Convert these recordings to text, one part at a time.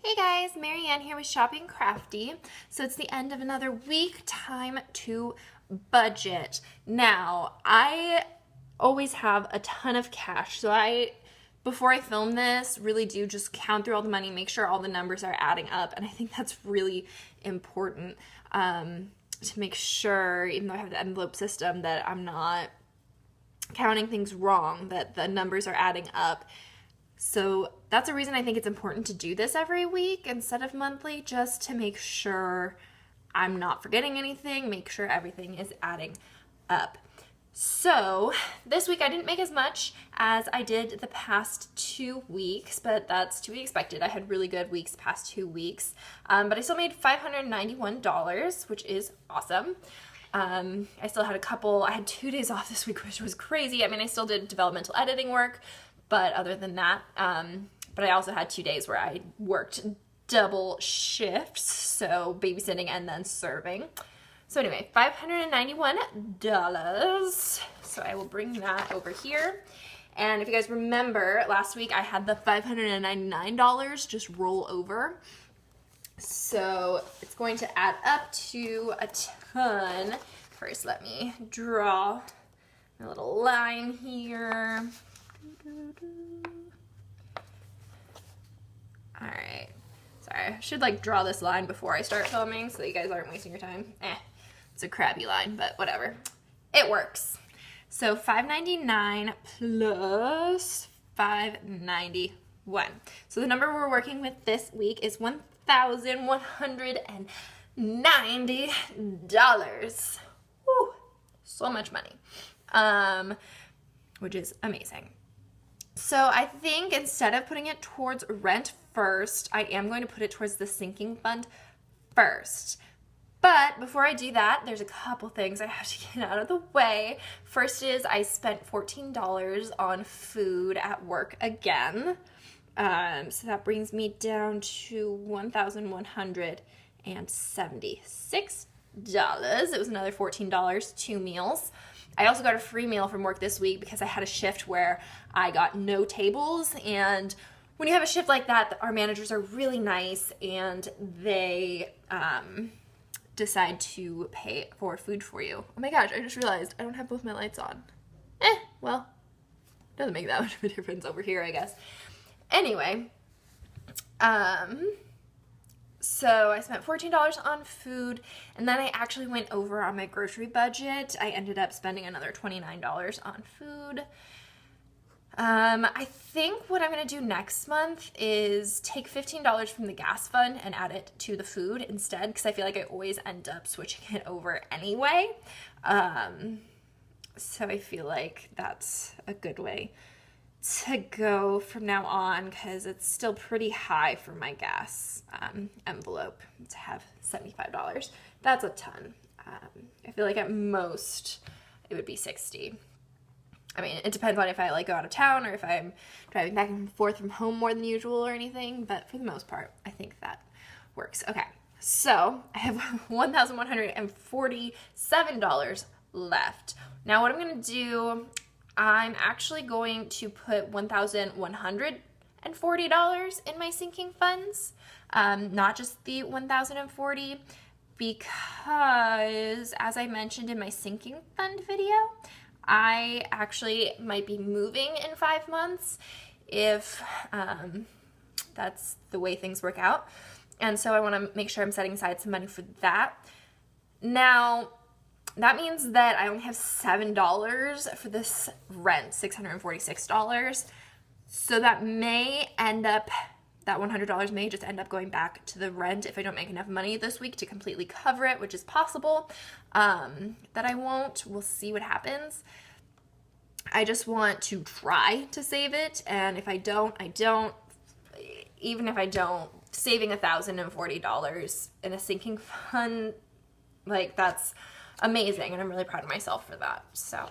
Hey guys, Marianne here with Shopping Crafty. So it's the end of another week, time to budget. Now, I always have a ton of cash, so before I film this, really do just count through all the money, make sure all the numbers are adding up, and I think that's really important to make sure, even though I have the envelope system, that I'm not counting things wrong, that the numbers are adding up. So that's a reason I think it's important to do this every week instead of monthly, just to make sure I'm not forgetting anything, make sure everything is adding up. So this week I didn't make as much as I did the past 2 weeks, but that's to be expected. I had really good weeks the past 2 weeks, but I still made $591, which is awesome. I still had I had 2 days off this week, which was crazy. I mean, I still did developmental editing work, but other than that, but I also had 2 days where I worked double shifts, so babysitting and then serving. So anyway, $591. So I will bring that over here. And if you guys remember, last week I had the $599 just roll over. So it's going to add up to a ton. First, let me draw a little line here. All right. Sorry, I should draw this line before I start filming so that you guys aren't wasting your time. It's a crabby line, but whatever. It works. So $599 plus $591. So the number we're working with this week is $1,190. Woo, so much money, which is amazing. So I think instead of putting it towards rent first, I am going to put it towards the sinking fund first. But before I do that, there's a couple things I have to get out of the way. First is I spent $14 on food at work again. So that brings me down to $1,176. It was another $14, 2 meals. I also got a free meal from work this week because I had a shift where I got no tables, and when you have a shift like that, our managers are really nice and they decide to pay for food for you. Oh my gosh, I just realized I don't have both my lights on. Well, doesn't make that much of a difference over here, I guess. Anyway, so I spent $14 on food, and then I actually went over on my grocery budget. I ended up spending another $29 on food. I think what I'm going to do next month is take $15 from the gas fund and add it to the food instead, because I feel like I always end up switching it over anyway. So I feel like that's a good way to go from now on, because it's still pretty high for my gas envelope to have $75. That's a ton. I feel like at most it would be $60. I mean, it depends on if I go out of town or if I'm driving back and forth from home more than usual or anything, but for the most part, I think that works. Okay, so I have $1,147 left. Now what I'm gonna do, I'm actually going to put $1,140 in my sinking funds, not just the $1,040, because as I mentioned in my sinking fund video, I actually might be moving in 5 months if that's the way things work out. And so I want to make sure I'm setting aside some money for that. Now, that means that I only have $7 for this rent, $646. So that may end up, that $100 may just end up going back to the rent if I don't make enough money this week to completely cover it, which is possible. That I won't. We'll see what happens. I just want to try to save it, and if I don't, I don't. Even if I don't, saving $1,040 in a sinking fund, that's amazing, and I'm really proud of myself for that. So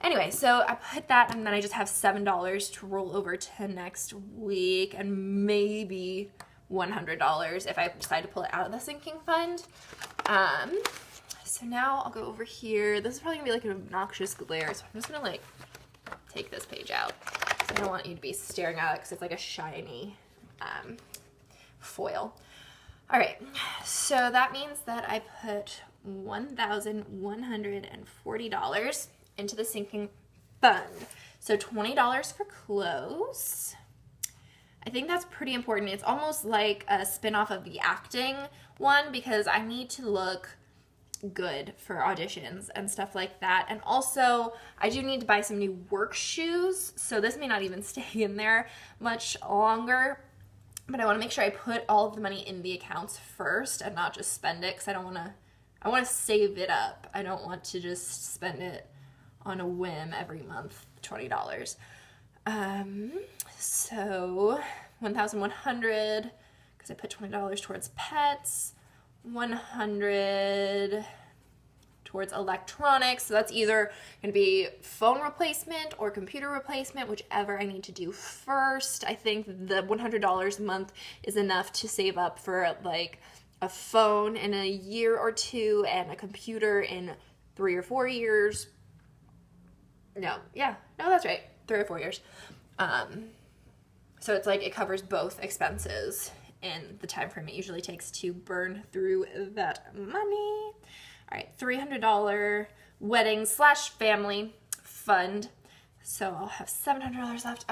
anyway, so I put that, and then I just have $7 to roll over to next week, and maybe $100 if I decide to pull it out of the sinking fund. So now I'll go over here. This is probably gonna be an obnoxious glare, so I'm just gonna take this page out. So I don't want you to be staring at it because it's a shiny foil. All right, so that means that I put $1,140 into the sinking fund. So $20 for clothes. I think that's pretty important. It's almost like a spin-off of the acting one because I need to look good for auditions and stuff like that. And also, I do need to buy some new work shoes, so this may not even stay in there much longer. But I want to make sure I put all of the money in the accounts first and not just spend it because I want to save it up. I don't want to just spend it on a whim every month, $20. So $1,100 because I put $20 towards pets, $100 towards electronics. So that's either going to be phone replacement or computer replacement, whichever I need to do first. I think the $100 a month is enough to save up for like a phone in a year or two and a computer in 3 or 4 years. No, that's right. 3 or 4 years. So it's like it covers both expenses in the time frame it usually takes to burn through that money. All right, $300 wedding / family fund. So I'll have $700 left.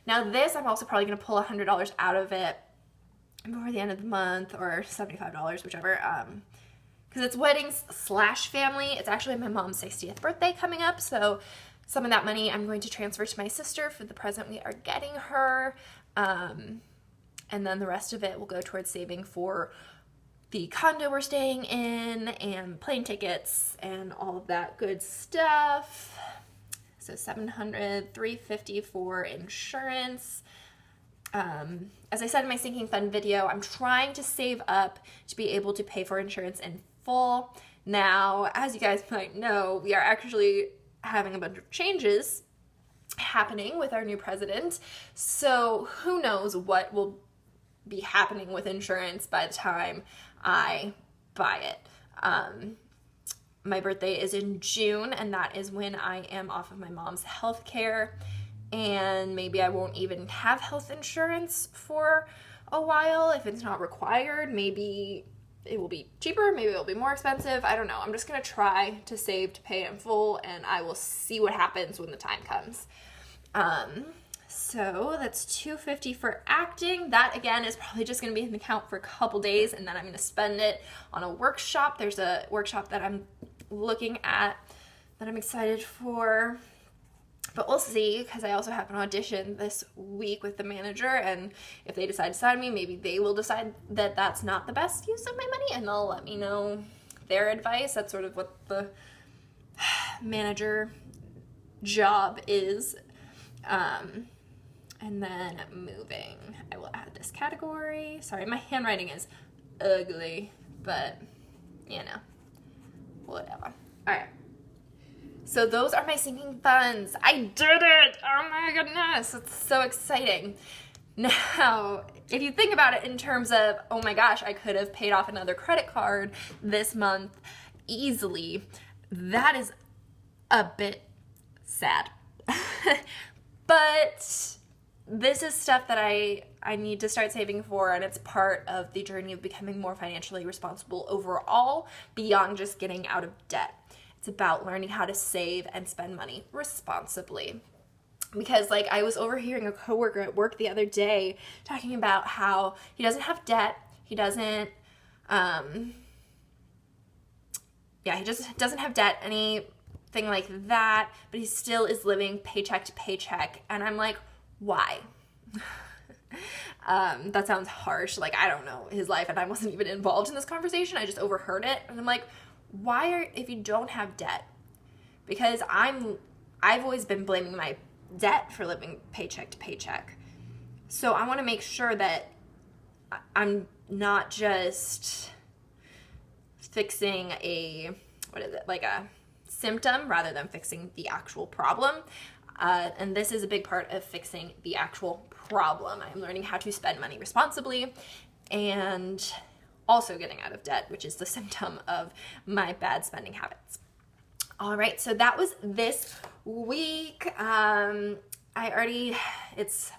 Now this, I'm also probably going to pull $100 out of it before the end of the month, or $75, whichever. Because it's weddings / family. It's actually my mom's 60th birthday coming up, so some of that money I'm going to transfer to my sister for the present we are getting her. And then the rest of it will go towards saving for the condo we're staying in and plane tickets and all of that good stuff. So $700, $350 for insurance. As I said in my sinking fund video, I'm trying to save up to be able to pay for insurance in full. Now, as you guys might know, we are actually having a bunch of changes happening with our new president. So who knows what will be happening with insurance by the time I buy it. My birthday is in June, and that is when I am off of my mom's health care, and maybe I won't even have health insurance for a while if it's not required. Maybe it will be cheaper, maybe it'll be more expensive. I don't know. I'm just gonna try to save to pay it in full, and I will see what happens when the time comes. So that's $250 for acting. That again is probably just gonna be in the account for a couple days, and then I'm gonna spend it on a workshop. There's a workshop that I'm looking at that I'm excited for, but we'll see, because I also have an audition this week with the manager, and if they decide to sign me, maybe they will decide that that's not the best use of my money, and they'll let me know their advice. That's sort of what the manager job is. And then moving, I will add this category. Sorry, my handwriting is ugly, but you know, whatever. All right. So those are my sinking funds. I did it! Oh my goodness, it's so exciting. Now, if you think about it in terms of, oh my gosh, I could have paid off another credit card this month easily, that is a bit sad. But this is stuff that I need to start saving for, and it's part of the journey of becoming more financially responsible overall, beyond just getting out of debt. It's about learning how to save and spend money responsibly. Because like I was overhearing a coworker at work the other day talking about how he doesn't have debt, he doesn't he just doesn't have debt, anything like that, but he still is living paycheck to paycheck. And I'm like, why? That sounds harsh. Like, I don't know his life, and I wasn't even involved in this conversation. I just overheard it, and I'm like, if you don't have debt? Because I've always been blaming my debt for living paycheck to paycheck. So I want to make sure that I'm not just fixing a symptom rather than fixing the actual problem. And this is a big part of fixing the actual problem. I'm learning how to spend money responsibly and also getting out of debt, which is the symptom of my bad spending habits. All right, so that was this week. It's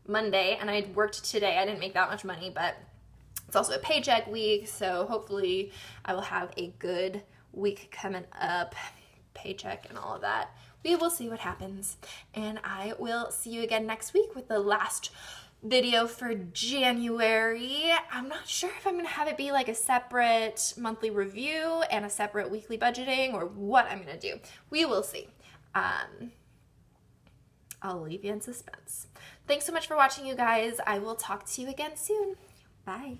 Monday, and I worked today. I didn't make that much money, but it's also a paycheck week, so hopefully I will have a good week coming up, paycheck and all of that. We will see what happens, and I will see you again next week with the last video for January. I'm not sure if I'm gonna have it be like a separate monthly review and a separate weekly budgeting, or what I'm gonna do. We will see. I'll leave you in suspense. Thanks so much for watching, you guys. I will talk to you again soon. Bye.